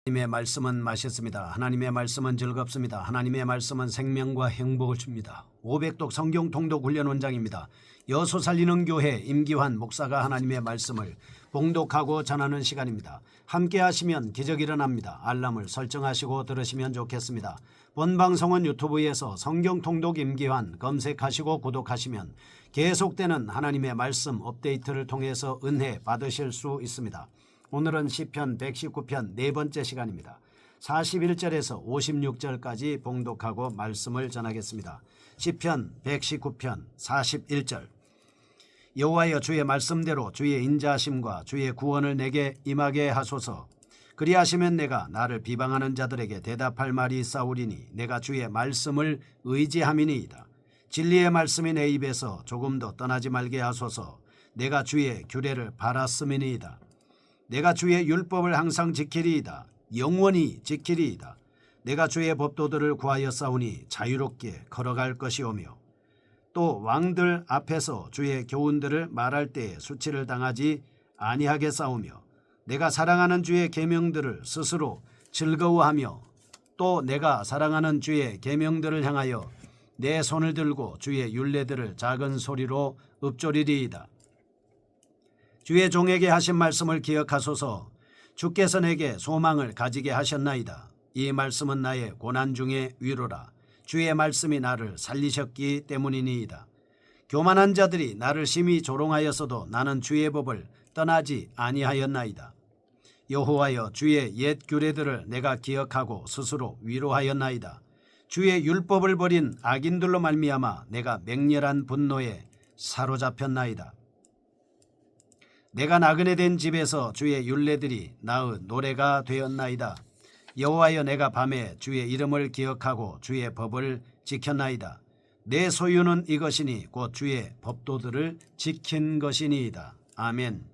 하나님의 말씀은 맛있습니다. 하나님의 말씀은 즐겁습니다. 하나님의 말씀은 생명과 행복을 줍니다. 500독 성경 통독 훈련 원장입니다. 여수 살리는 교회 임기환 목사가 하나님의 말씀을 봉독하고 전하는 시간입니다. 함께 하시면 기적이 일어납니다. 알람을 설정하시고 들으시면 좋겠습니다. 본 방송은 유튜브에서 성경 통독 임기환 검색하시고 구독하시면 계속되는 하나님의 말씀 업데이트를 통해서 은혜 받으실 수 있습니다. 오늘은 시편 119편 네 번째 시간입니다. 41절에서 56절까지 봉독하고 말씀을 전하겠습니다. 시편 119편 41절. 여호와여, 주의 말씀대로 주의 인자하심과 주의 구원을 내게 임하게 하소서. 그리하시면 내가 나를 비방하는 자들에게 대답할 말이 있사오리니 내가 주의 말씀을 의지함이니이다. 진리의 말씀이 내 입에서 조금도 떠나지 말게 하소서. 내가 주의 규례를 바랐음이니이다. 내가 주의 율법을 항상 지키리이다. 영원히 지키리이다. 내가 주의 법도들을 구하였사오니 자유롭게 걸어갈 것이오며 또 왕들 앞에서 주의 교훈들을 말할 때에 수치를 당하지 아니하겠사오며 내가 사랑하는 주의 계명들을 스스로 즐거워하며 또 내가 사랑하는 주의 계명들을 향하여 내 손을 들고 주의 율례들을 작은 소리로 읊조리리이다. 주의 종에게 하신 말씀을 기억하소서. 주께서 내게 소망을 가지게 하셨나이다. 이 말씀은 나의 고난 중의 위로라. 주의 말씀이 나를 살리셨기 때문이니이다. 교만한 자들이 나를 심히 조롱하였어도 나는 주의 법을 떠나지 아니하였나이다. 여호와여, 주의 옛 규례들을 내가 기억하고 스스로 위로하였나이다. 주의 율법을 버린 악인들로 말미암아 내가 맹렬한 분노에 사로잡혔나이다. 내가 나그네 된 집에서 주의 율례들이 나의 노래가 되었나이다. 여호와여, 내가 밤에 주의 이름을 기억하고 주의 법을 지켰나이다. 내 소유는 이것이니 곧 주의 법도들을 지킨 것이니이다. 아멘.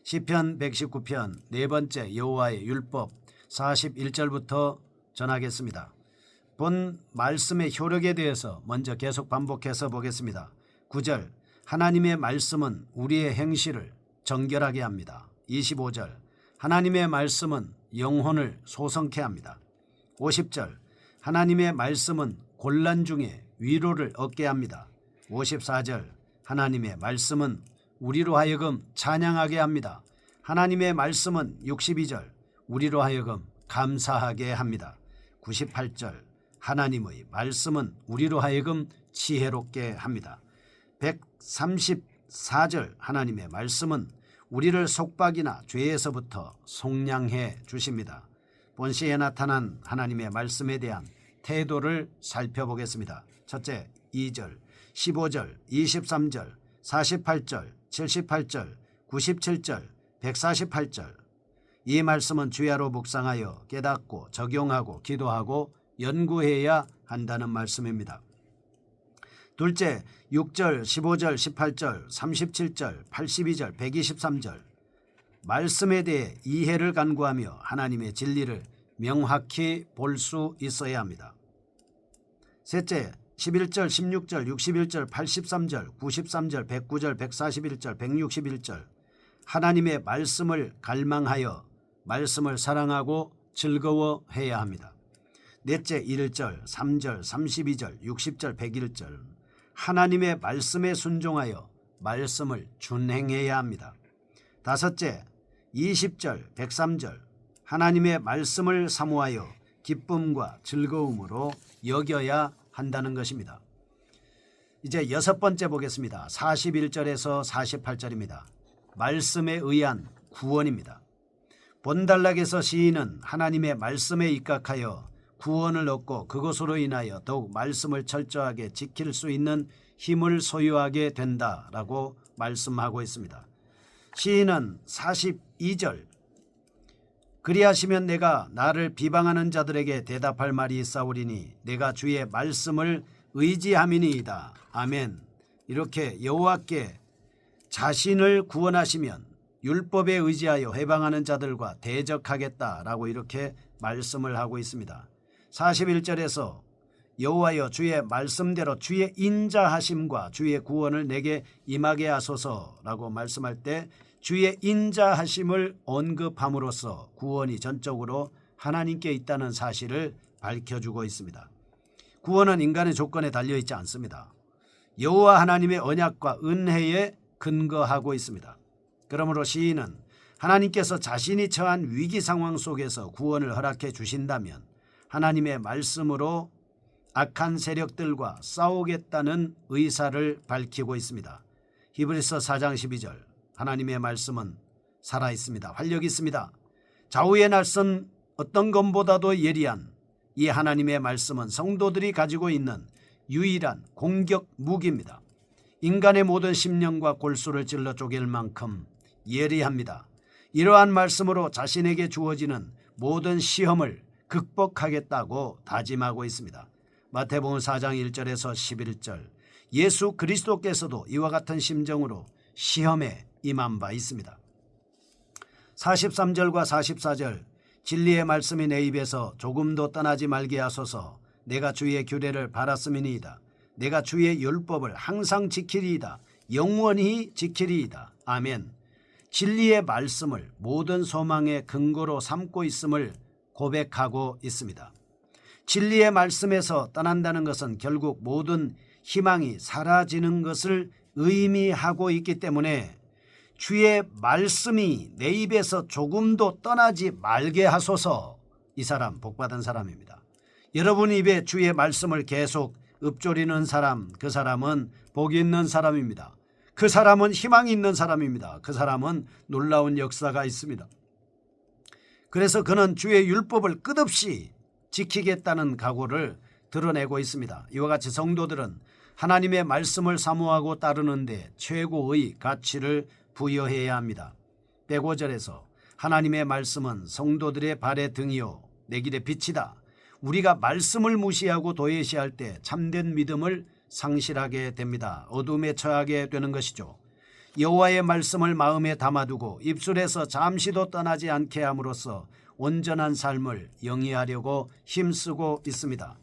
시편 119편 네 번째 여호와의 율법 41절부터 전하겠습니다. 본 말씀의 효력에 대해서 먼저 계속 반복해서 보겠습니다. 9절. 하나님의 말씀은 우리의 행실을 정결하게 합니다. 25절. 하나님의 말씀은 영혼을 소성케 합니다. 50절. 하나님의 말씀은 곤란 중에 위로를 얻게 합니다. 54절. 하나님의 말씀은 우리로 하여금 찬양하게 합니다. 하나님의 말씀은 62절. 우리로 하여금 감사하게 합니다. 98절. 하나님의 말씀은 우리로 하여금 지혜롭게 합니다. 134절. 하나님의 말씀은 우리를 속박이나 죄에서부터 속량해 주십니다. 본시에 나타난 하나님의 말씀에 대한 태도를 살펴보겠습니다. 첫째, 2절, 15절, 23절, 48절, 78절, 97절, 148절. 이 말씀은 주야로 묵상하여 깨닫고 적용하고 기도하고 연구해야 한다는 말씀입니다. 둘째, 6절, 15절, 18절, 37절, 82절, 123절. 말씀에 대해 이해를 간구하며 하나님의 진리를 명확히 볼 수 있어야 합니다. 셋째, 11절, 16절, 61절, 83절, 93절, 109절, 141절, 161절. 하나님의 말씀을 갈망하여 말씀을 사랑하고 즐거워해야 합니다. 넷째, 1절, 3절, 32절, 60절, 101절. 하나님의 말씀에 순종하여 말씀을 준행해야 합니다. 다섯째, 20절, 103절. 하나님의 말씀을 사모하여 기쁨과 즐거움으로 여겨야 한다는 것입니다. 이제 여섯 번째 보겠습니다. 41절에서 48절입니다. 말씀에 의한 구원입니다. 본단락에서 시인은 하나님의 말씀에 입각하여 구원을 얻고 그것으로 인하여 더욱 말씀을 철저하게 지킬 수 있는 힘을 소유하게 된다라고 말씀하고 있습니다. 시인은 42절. 그리하시면 내가 나를 비방하는 자들에게 대답할 말이 있사오리니 내가 주의 말씀을 의지함이니이다. 아멘. 이렇게 여호와께 자신을 구원하시면 율법에 의지하여 해방하는 자들과 대적하겠다라고 이렇게 말씀을 하고 있습니다. 41절에서 여호와여, 주의 말씀대로 주의 인자하심과 주의 구원을 내게 임하게 하소서라고 말씀할 때 주의 인자하심을 언급함으로써 구원이 전적으로 하나님께 있다는 사실을 밝혀주고 있습니다. 구원은 인간의 조건에 달려있지 않습니다. 여호와 하나님의 언약과 은혜에 근거하고 있습니다. 그러므로 시인은 하나님께서 자신이 처한 위기 상황 속에서 구원을 허락해 주신다면 하나님의 말씀으로 악한 세력들과 싸우겠다는 의사를 밝히고 있습니다. 히브리서 4장 12절 하나님의 말씀은 살아있습니다. 활력이 있습니다. 좌우의 날선 어떤 것보다도 예리한 이 하나님의 말씀은 성도들이 가지고 있는 유일한 공격 무기입니다. 인간의 모든 심령과 골수를 찔러 쪼갤 만큼 예리합니다. 이러한 말씀으로 자신에게 주어지는 모든 시험을 극복하겠다고 다짐하고 있습니다. 마태복음 4장 1절에서 11절 예수 그리스도께서도 이와 같은 심정으로 시험에 임한 바 있습니다. 43절과 44절 진리의 말씀이 내 입에서 조금도 떠나지 말게 하소서. 내가 주의 규례를 바랐음이니이다. 내가 주의 율법을 항상 지키리이다. 영원히 지키리이다. 아멘. 진리의 말씀을 모든 소망의 근거로 삼고 있음을 고백하고 있습니다. 진리의 말씀에서 떠난다는 것은 결국 모든 희망이 사라지는 것을 의미하고 있기 때문에 주의 말씀이 내 입에서 조금도 떠나지 말게 하소서. 이 사람 복받은 사람입니다. 여러분 입에 주의 말씀을 계속 읊조리는 사람, 그 사람은 복이 있는 사람입니다. 그 사람은 희망이 있는 사람입니다. 그 사람은 놀라운 역사가 있습니다. 그래서 그는 주의 율법을 끝없이 지키겠다는 각오를 드러내고 있습니다. 이와 같이 성도들은 하나님의 말씀을 사모하고 따르는데 최고의 가치를 부여해야 합니다. 105절에서 하나님의 말씀은 성도들의 발의 등이요 내 길의 빛이다. 우리가 말씀을 무시하고 도외시할 때 참된 믿음을 상실하게 됩니다. 어둠에 처하게 되는 것이죠. 여호와의 말씀을 마음에 담아두고 입술에서 잠시도 떠나지 않게 함으로써 온전한 삶을 영위하려고 힘쓰고 있습니다.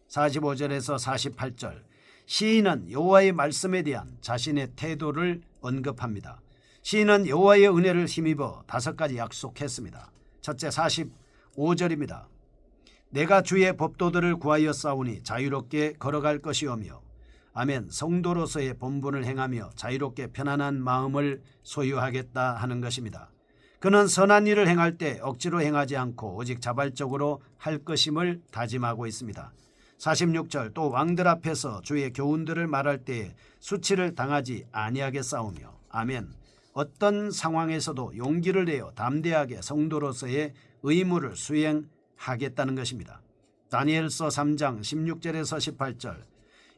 45절에서 48절 시인은 여호와의 말씀에 대한 자신의 태도를 언급합니다. 시인은 여호와의 은혜를 힘입어 5가지 약속했습니다. 첫째 45절입니다. 내가 주의 법도들을 구하여 싸우니 자유롭게 걸어갈 것이오며 아멘. 성도로서의 본분을 행하며 자유롭게 편안한 마음을 소유하겠다 하는 것입니다. 그는 선한 일을 행할 때 억지로 행하지 않고 오직 자발적으로 할 것임을 다짐하고 있습니다. 46절 또 왕들 앞에서 주의 교훈들을 말할 때에 수치를 당하지 아니하게 싸우며 아멘. 어떤 상황에서도 용기를 내어 담대하게 성도로서의 의무를 수행하겠다는 것입니다. 다니엘서 3장 16절에서 18절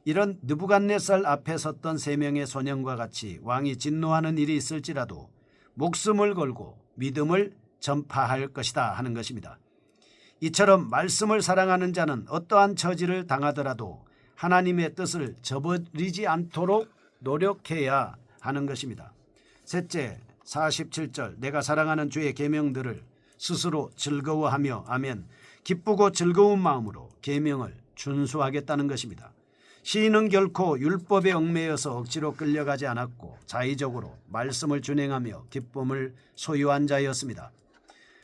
이런 느부갓네살 앞에 섰던 3명의 소년과 같이 왕이 진노하는 일이 있을지라도 목숨을 걸고 믿음을 전파할 것이다 하는 것입니다. 이처럼 말씀을 사랑하는 자는 어떠한 처지를 당하더라도 하나님의 뜻을 저버리지 않도록 노력해야 하는 것입니다. 셋째 47절 내가 사랑하는 주의 계명들을 스스로 즐거워하며 아멘. 기쁘고 즐거운 마음으로 계명을 준수하겠다는 것입니다. 시인은 결코 율법에 얽매여서 억지로 끌려가지 않았고 자의적으로 말씀을 준행하며 기쁨을 소유한 자였습니다.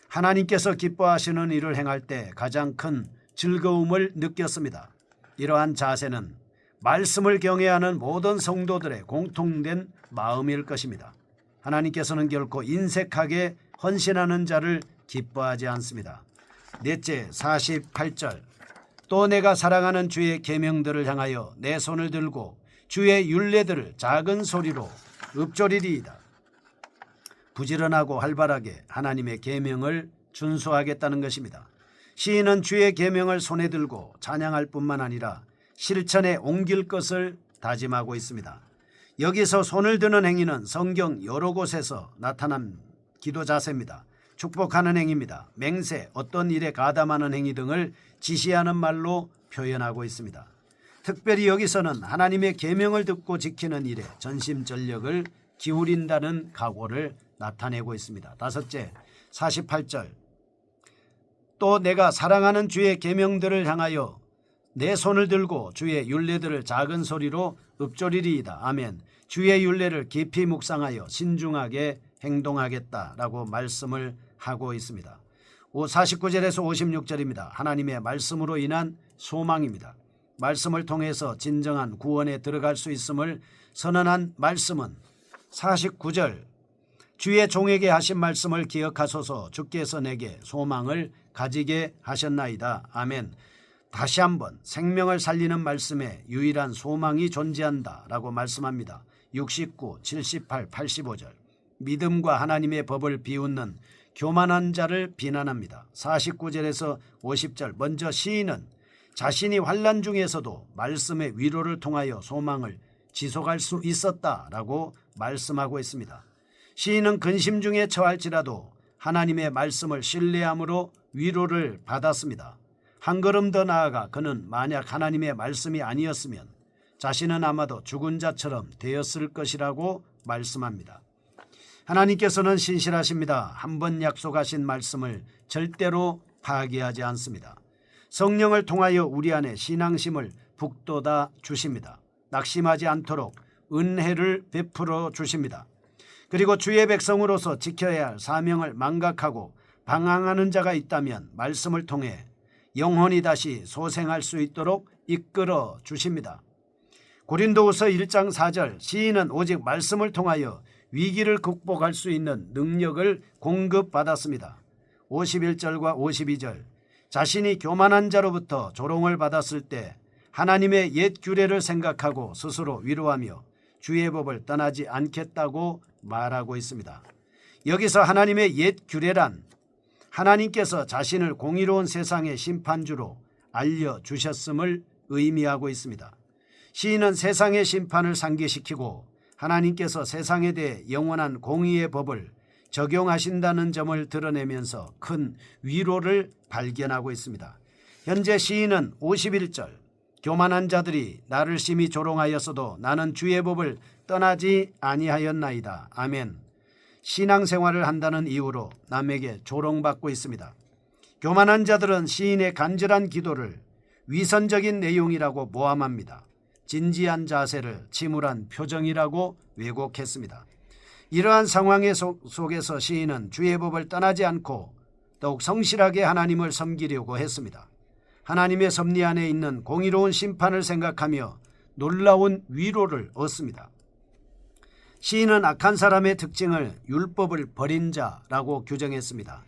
하나님께서 기뻐하시는 일을 행할 때 가장 큰 즐거움을 느꼈습니다. 이러한 자세는 말씀을 경외하는 모든 성도들의 공통된 마음일 것입니다. 하나님께서는 결코 인색하게 헌신하는 자를 기뻐하지 않습니다. 넷째 48절 또 내가 사랑하는 주의 계명들을 향하여 내 손을 들고 주의 율례들을 작은 소리로 읊조리리이다. 부지런하고 활발하게 하나님의 계명을 준수하겠다는 것입니다. 시인은 주의 계명을 손에 들고 찬양할 뿐만 아니라 실천에 옮길 것을 다짐하고 있습니다. 여기서 손을 드는 행위는 성경 여러 곳에서 나타난 기도 자세입니다. 축복하는 행위입니다. 맹세, 어떤 일에 가담하는 행위 등을 지시하는 말로 표현하고 있습니다. 특별히 여기서는 하나님의 계명을 듣고 지키는 일에 전심전력을 기울인다는 각오를 나타내고 있습니다. 다섯째 48절 또 내가 사랑하는 주의 계명들을 향하여 내 손을 들고 주의 율례들을 작은 소리로 읊조리리이다. 아멘. 주의 율례를 깊이 묵상하여 신중하게 행동하겠다라고 말씀을 하고 있습니다. 49절에서 56절입니다. 하나님의 말씀으로 인한 소망입니다. 말씀을 통해서 진정한 구원에 들어갈 수 있음을 선언한 말씀은 49절 주의 종에게 하신 말씀을 기억하소서. 주께서 내게 소망을 가지게 하셨나이다. 아멘. 다시 한번 생명을 살리는 말씀에 유일한 소망이 존재한다 라고 말씀합니다. 69, 78, 85절 믿음과 하나님의 법을 비웃는 교만한 자를 비난합니다. 49절에서 50절 먼저 시인은 자신이 환난 중에서도 말씀의 위로를 통하여 소망을 지속할 수 있었다라고 말씀하고 있습니다. 시인은 근심 중에 처할지라도 하나님의 말씀을 신뢰함으로 위로를 받았습니다. 한 걸음 더 나아가 그는 만약 하나님의 말씀이 아니었으면 자신은 아마도 죽은 자처럼 되었을 것이라고 말씀합니다. 하나님께서는 신실하십니다. 한번 약속하신 말씀을 절대로 파기하지 않습니다. 성령을 통하여 우리 안에 신앙심을 북돋아 주십니다. 낙심하지 않도록 은혜를 베풀어 주십니다. 그리고 주의 백성으로서 지켜야 할 사명을 망각하고 방황하는 자가 있다면 말씀을 통해 영혼이 다시 소생할 수 있도록 이끌어 주십니다. 고린도후서 1장 4절 시인은 오직 말씀을 통하여 위기를 극복할 수 있는 능력을 공급받았습니다. 51절과 52절 자신이 교만한 자로부터 조롱을 받았을 때 하나님의 옛 규례를 생각하고 스스로 위로하며 주의 법을 떠나지 않겠다고 말하고 있습니다. 여기서 하나님의 옛 규례란 하나님께서 자신을 공의로운 세상의 심판주로 알려주셨음을 의미하고 있습니다. 시인은 세상의 심판을 상기시키고 하나님께서 세상에 대해 영원한 공의의 법을 적용하신다는 점을 드러내면서 큰 위로를 발견하고 있습니다. 현재 시인은 51절 교만한 자들이 나를 심히 조롱하였어도 나는 주의 법을 떠나지 아니하였나이다. 아멘. 신앙생활을 한다는 이유로 남에게 조롱받고 있습니다. 교만한 자들은 시인의 간절한 기도를 위선적인 내용이라고 모함합니다. 진지한 자세를 침울한 표정이라고 왜곡했습니다. 이러한 상황의 속에서 시인은 주의 법을 떠나지 않고 더욱 성실하게 하나님을 섬기려고 했습니다. 하나님의 섭리 안에 있는 공의로운 심판을 생각하며 놀라운 위로를 얻습니다. 시인은 악한 사람의 특징을 율법을 버린 자라고 규정했습니다.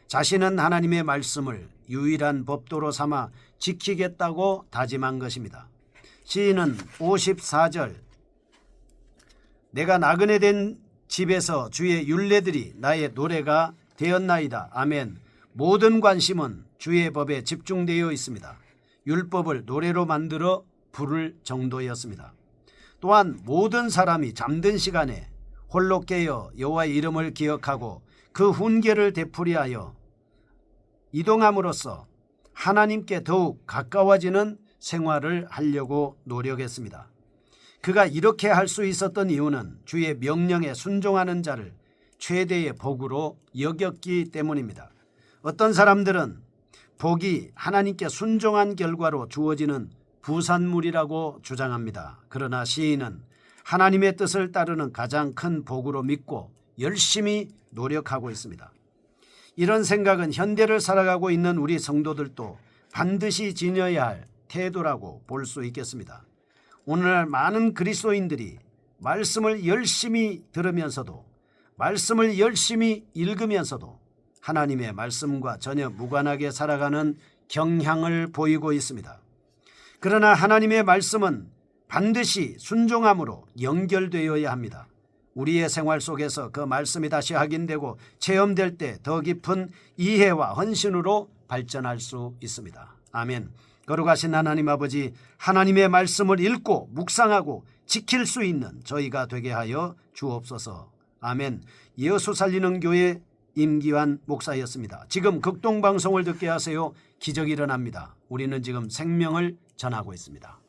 자신은 하나님의 말씀을 유일한 법도로 삼아 지키겠다고 다짐한 것입니다. 시인은 54절 내가 나그네 된 집에서 주의 율례들이 나의 노래가 되었나이다. 아멘. 모든 관심은 주의 법에 집중되어 있습니다. 율법을 노래로 만들어 부를 정도였습니다. 또한 모든 사람이 잠든 시간에 홀로 깨어 여호와의 이름을 기억하고 그 훈계를 되풀이하여 이동함으로써 하나님께 더욱 가까워지는 생활을 하려고 노력했습니다. 그가 이렇게 할 수 있었던 이유는 주의 명령에 순종하는 자를 최대의 복으로 여겼기 때문입니다. 어떤 사람들은 복이 하나님께 순종한 결과로 주어지는 부산물이라고 주장합니다. 그러나 시인은 하나님의 뜻을 따르는 가장 큰 복으로 믿고 열심히 노력하고 있습니다. 이런 생각은 현대를 살아가고 있는 우리 성도들도 반드시 지녀야 할 태도라고 볼 수 있겠습니다. 오늘날 많은 그리스도인들이 말씀을 열심히 들으면서도 말씀을 열심히 읽으면서도 하나님의 말씀과 전혀 무관하게 살아가는 경향을 보이고 있습니다. 그러나 하나님의 말씀은 반드시 순종함으로 연결되어야 합니다. 우리의 생활 속에서 그 말씀이 다시 확인되고 체험될 때 더 깊은 이해와 헌신으로 발전할 수 있습니다. 아멘. 거룩하신 하나님 아버지, 하나님의 말씀을 읽고 묵상하고 지킬 수 있는 저희가 되게 하여 주옵소서. 아멘. 예수 살리는 교회 임기환 목사였습니다. 지금 극동방송을 듣게 하세요. 기적이 일어납니다. 우리는 지금 생명을 전하고 있습니다.